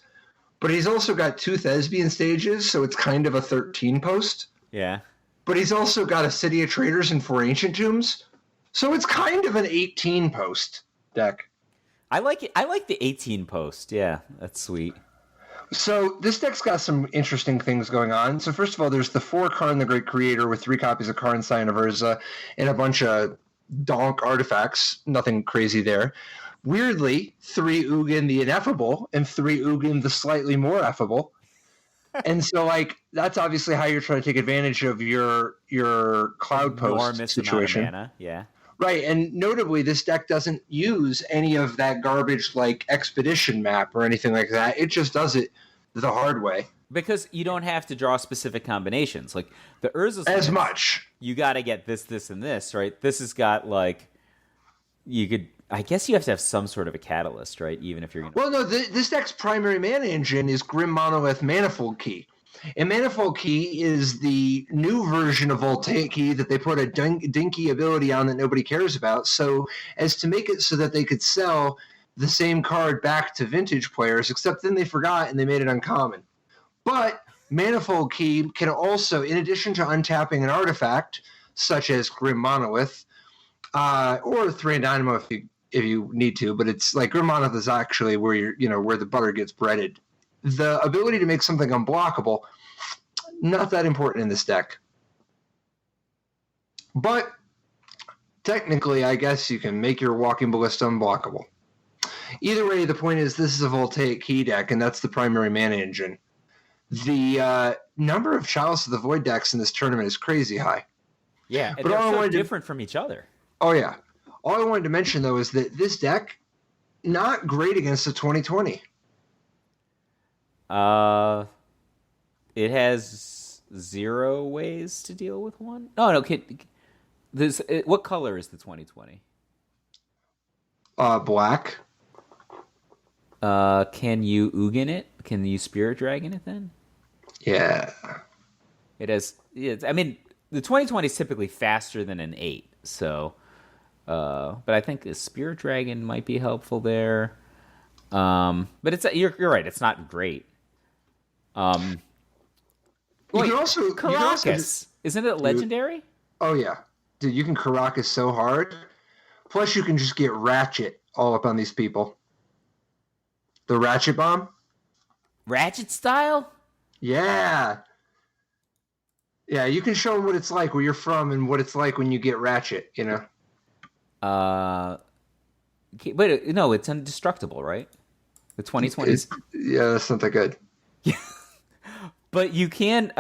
But he's also got 2 Thespian stages, so it's kind of a 13 post. Yeah. But he's also got a City of Traders and 4 Ancient Tombs, so it's kind of an 18 post deck. I like it. I like the 18 post. Yeah, that's sweet. So this deck's got some interesting things going on. So first of all, there's the 4 Karn the Great Creator with 3 copies of Karn Sign of Urza and a bunch of donk artifacts. Nothing crazy there. Weirdly, 3 Ugin the Ineffable and 3 Ugin the Slightly More Effable. And so, like, that's obviously how you're trying to take advantage of your Cloud Post Enormous situation. amount of mana. Yeah. Right, and notably, this deck doesn't use any of that garbage like Expedition map or anything like that. It just does it the hard way. Because you don't have to draw specific combinations. Like the Urza's As much. You got to get this, this, and this, right? This has got like you could. I guess you have to have some sort of a catalyst, right? Even if you're going to. Well, no, this deck's primary mana engine is Grim Monolith Manifold Key. And Manifold Key is the new version of Voltaic Key that they put a dinky ability on that nobody cares about, so as to make it so that they could sell the same card back to vintage players, except then they forgot and they made it uncommon. But Manifold Key can also, in addition to untapping an artifact, such as Grim Monolith, or 3 and Dynamo if you need to, but it's like Grim Monolith is actually where where the butter gets breaded. The ability to make something unblockable, not that important in this deck. But technically, I guess you can make your Walking Ballista unblockable. Either way, the point is this is a Voltaic Key deck, and that's the primary mana engine. The number of Chalice of the Void decks in this tournament is crazy high. Yeah, but they're so different from each other. Oh, yeah. All I wanted to mention, though, is that this deck, not great against the 2020. It has 0 ways to deal with one. No. What color is the 2020? Black. Can you Ugin it? Can you Spirit Dragon it then? Yeah. It has. I mean, the 2020 is typically faster than an 8, so. But I think a Spirit Dragon might be helpful there. But you're right. It's not great. You can also Caracas. Isn't it legendary? Oh yeah, dude, you can Caracas so hard. Plus, you can just get Ratchet all up on these people. The Ratchet Bomb. Ratchet style. Yeah. Yeah, you can show them what it's like where you're from and what it's like when you get Ratchet. But no, it's indestructible, right? The 2020. Yeah, that's not that good. Yeah. But you can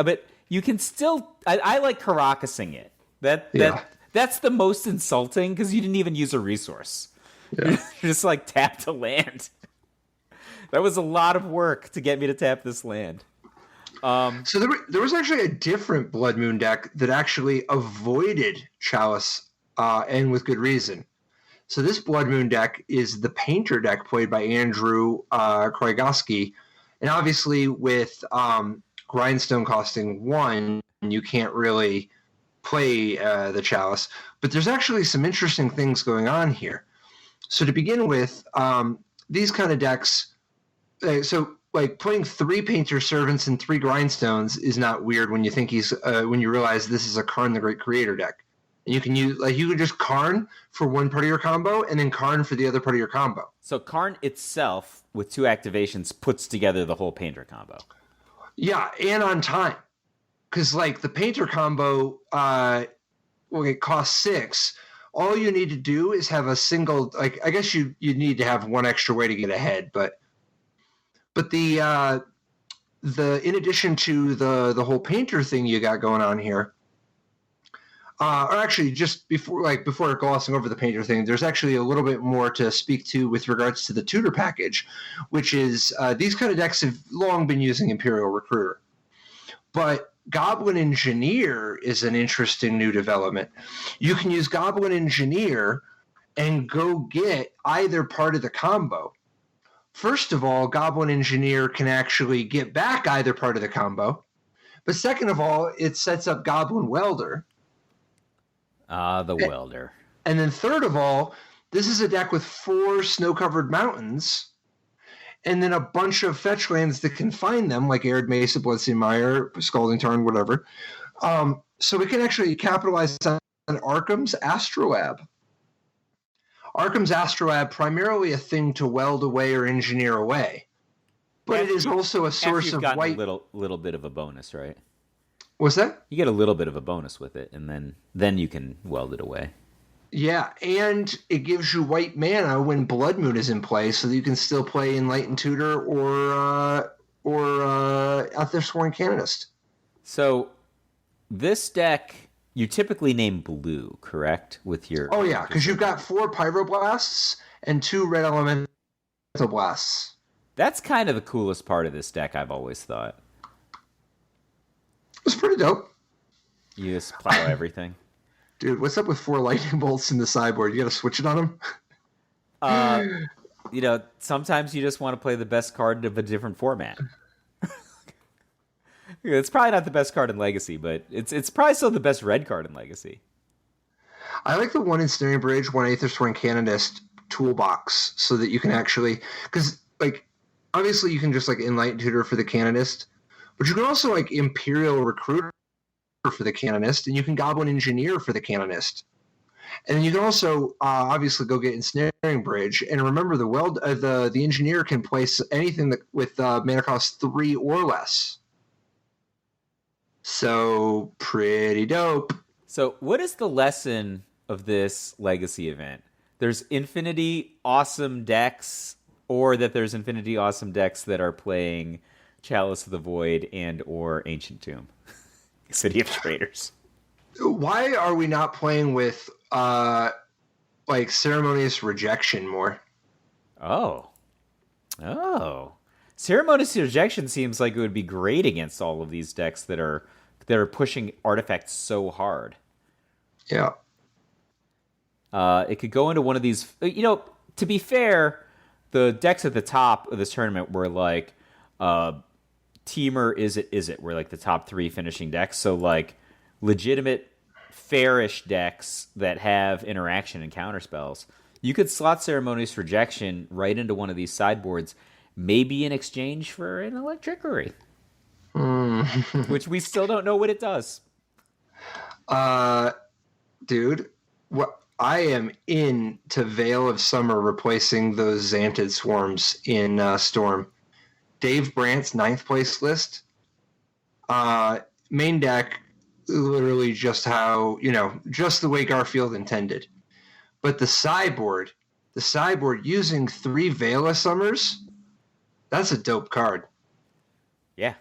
still. I like Caracasing it. That's the most insulting because you didn't even use a resource. Yeah. You're just like tapped a land. That was a lot of work to get me to tap this land. So there was actually a different Blood Moon deck that actually avoided Chalice, and with good reason. So this Blood Moon deck is the Painter deck played by Andrew Kroigoski, and obviously with Grindstone costing 1, you can't really play the Chalice. But there's actually some interesting things going on here. So to begin with, these kind of decks, so like playing 3 Painter Servants and 3 Grindstones is not weird when you think when you realize this is a Karn the Great Creator deck. And you can you can just Karn for one part of your combo and then Karn for the other part of your combo. So Karn itself, with 2 activations, puts together the whole Painter combo. Yeah, and on time. Because, like, the Painter combo, it costs 6, all you need to do is have a single, like, I guess you need to have one extra way to get ahead, but the in addition to the whole painter thing you got going on here, or actually just before glossing over the painter thing, there's actually a little bit more to speak to with regards to the tutor package, which is these kind of decks have long been using Imperial Recruiter, but Goblin Engineer is an interesting new development. You can use Goblin Engineer and go get either part of the combo. First of all, Goblin Engineer can actually get back either part of the combo. But second of all, it sets up Goblin Welder. The Welder. And then third of all, this is a deck with 4 snow-covered mountains and then a bunch of fetch lands that can find them, like Arid Mesa, Bloodseed Mire, Scalding Tarn, whatever. So we can actually capitalize on Arkham's Astrolab. Arkham's Astrolab, primarily a thing to weld away or engineer away, but it is also a source of white. A little bit of a bonus, right? What's that? You get a little bit of a bonus with it, and then you can weld it away. Yeah, and it gives you white mana when Blood Moon is in play, so that you can still play Enlightened Tutor or Out There Sworn Canonist. So this deck, you typically name blue, correct? With your Oh yeah, because you've got 4 Pyroblasts and 2 Red Elemental Blasts. That's kind of the coolest part of this deck, I've always thought. It's pretty dope. You just plow everything. Dude, what's up with 4 lightning bolts in the sideboard? You got to switch it on them? Sometimes you just want to play the best card of a different format. It's probably not the best card in Legacy, but it's probably still the best red card in Legacy. I like the one in Snaring Bridge, 1 Aether Sworn Canonist toolbox, so that you can actually, because like obviously you can just like Enlightened Tutor for the Canonist, but you can also like Imperial Recruiter for the Canonist, and you can Goblin Engineer for the Canonist. And then you can also obviously go get Ensnaring Bridge, and remember the Engineer can place anything that with mana cost 3 or less. So pretty dope. So what is the lesson of this Legacy event? There's infinity awesome decks, or that there's infinity awesome decks that are playing Chalice of the Void and or Ancient Tomb. City of Traders. Why are we not playing with like Ceremonious Rejection more? Oh. Ceremonious Rejection seems like it would be great against all of these decks that are pushing artifacts so hard. Yeah. It could go into one of these. To be fair, the decks at the top of this tournament were like Teamer, Is It were like the top 3 finishing decks. So like legitimate fairish decks that have interaction and counter spells. You could slot Ceremonious Rejection right into one of these sideboards, maybe in exchange for an Electrickery. Which we still don't know what it does. Dude, what I am into Veil of Summer replacing those Xantid Swarms in Storm. Dave Brandt's 9th place list. Main deck, literally just just the way Garfield intended. But the sideboard using 3 Veil of Summers, that's a dope card. Yeah.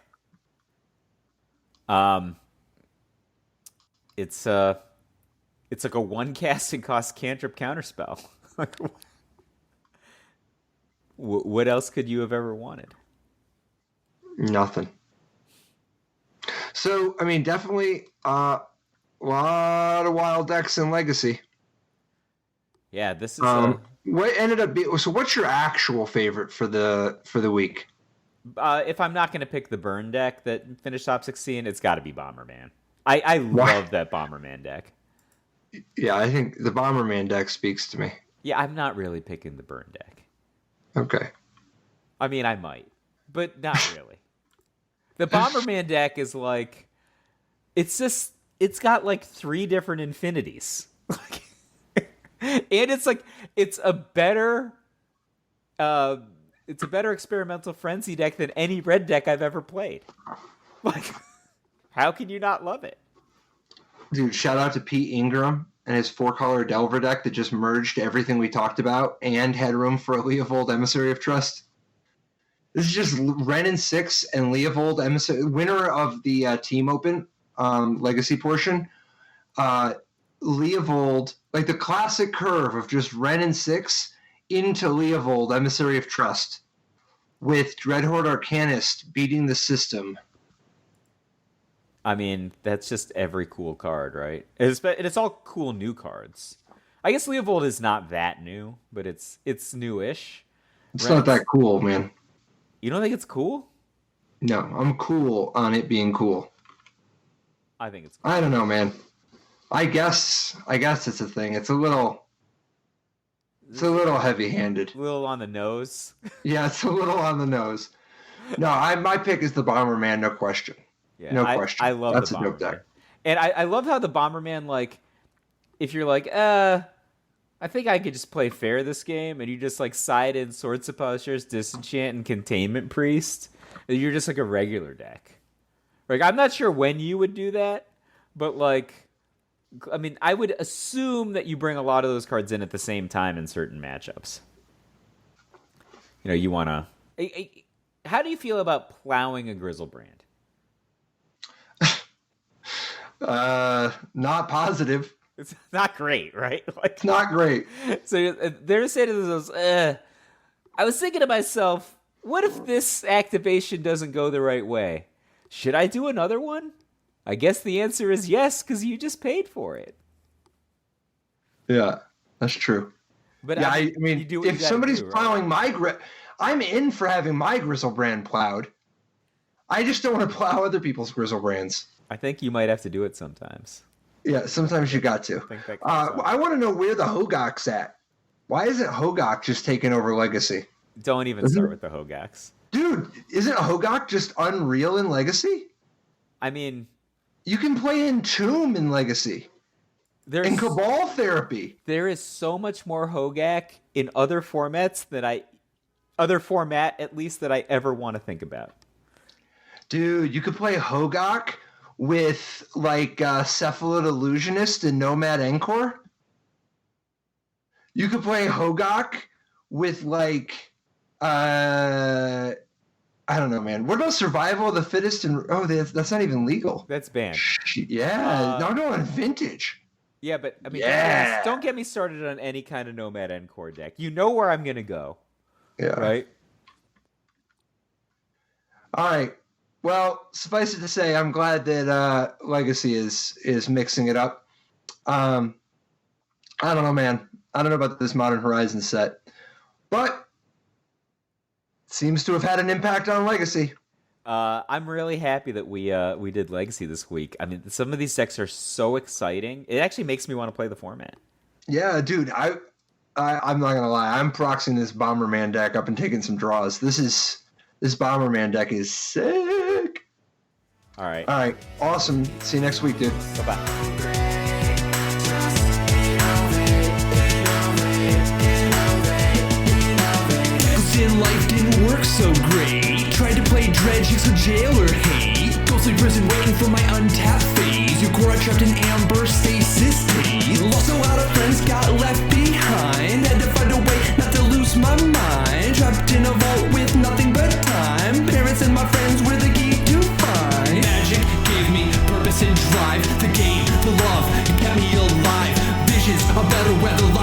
It's like a 1 casting cost cantrip counterspell. What else could you have ever wanted? Nothing. So, I mean, definitely a lot of wild decks in Legacy. Yeah, this is what ended up being. So, what's your actual favorite for the week? If I'm not going to pick the burn deck that finished top 16, it's got to be Bomberman. I love that Bomberman deck. Yeah, I think the Bomberman deck speaks to me. Yeah, I'm not really picking the burn deck. Okay. I mean, I might, but not really. The Bomberman deck is like, it's got like 3 different infinities. And it's a better experimental frenzy deck than any red deck I've ever played. Like, how can you not love it? Dude, shout out to Pete Ingram. and his 4-color Delver deck that just merged everything we talked about and had room for a Leovold Emissary of Trust. This is just Wrenn and Six and Leovold Emissary, winner of the Team Open Legacy portion. Leovold, like the classic curve of just Wrenn and Six into Leovold Emissary of Trust, with Dreadhorde Arcanist beating the system. I mean, that's just every cool card, right? It's all cool new cards. I guess Leovold is not that new, but it's newish. It's not that cool, man. You don't think it's cool? No, I'm cool on it being cool. I think it's cool. I don't know, man. I guess it's a thing. It's a little heavy-handed. A little on the nose. Yeah, it's a little on the nose. No, my pick is the Bomberman, no question. Yeah, no question. I love That's the a dope Bomberman. deck. And I love how the Bomberman, like, if you're like, I think I could just play fair this game, and you just, like, side in Sword Sepulchres, Disenchant, and Containment Priest, and you're just, like, a regular deck. Like, I'm not sure when you would do that, but, like, I mean, I would assume that you bring a lot of those cards in at the same time in certain matchups. You know, you want to... How do you feel about plowing a Grizzlebrand? Not positive. It's not great, right? Like, It's not great. So they're saying to themselves, I was thinking to myself, what if this activation doesn't go the right way? Should I do another one? I guess the answer is yes, because you just paid for it. Yeah, that's true. But yeah, I mean, if somebody's plowing my I'm in for having my Grizzlebrand plowed. I just don't want to plow other people's Grizzlebrands. I think you might have to do it sometimes. Yeah, sometimes you got to. I want to know where the Hogak's at. Why isn't Hogak just taking over Legacy? Don't even start with the Hogaks. Dude, isn't Hogak just unreal in Legacy? I mean... You can play Entomb in Legacy. In Cabal Therapy. There is so much more Hogak in other formats other format at least that I ever want to think about. Dude, you could play Hogak with like Cephalid Illusionist and Nomad Encore. You could play Hogak with like I don't know, man. What about Survival of the Fittest? And that's not even legal. That's banned. Yeah, no, no, on Vintage. Yeah, but I mean, Yeah. don't get me started on any kind of Nomad Encore deck. You know where I'm gonna go. Yeah. Right. All right. Well, suffice it to say, I'm glad that Legacy is mixing it up. I don't know, man. I don't know about this Modern Horizons set, but it seems to have had an impact on Legacy. I'm really happy that we did Legacy this week. I mean, some of these decks are so exciting. It actually makes me want to play the format. Yeah, dude. I'm not gonna lie. I'm proxying this Bomberman deck up and taking some draws. This Bomberman deck is sick. All right. All right. Awesome. See you next week, dude. Bye-bye. Life didn't work so great. Tried to play Dredge, so jail or hate. Ghostly prison waiting for my untapped phase. Your core trapped in amber stasis state. Lost a lot of friends, got left behind. Had to find a way not to lose my mind. Trapped in a vault with nothing but time. Parents and my friends were the key to find. Magic gave me purpose and drive. The game, the love, it kept me alive. Visions of better weather.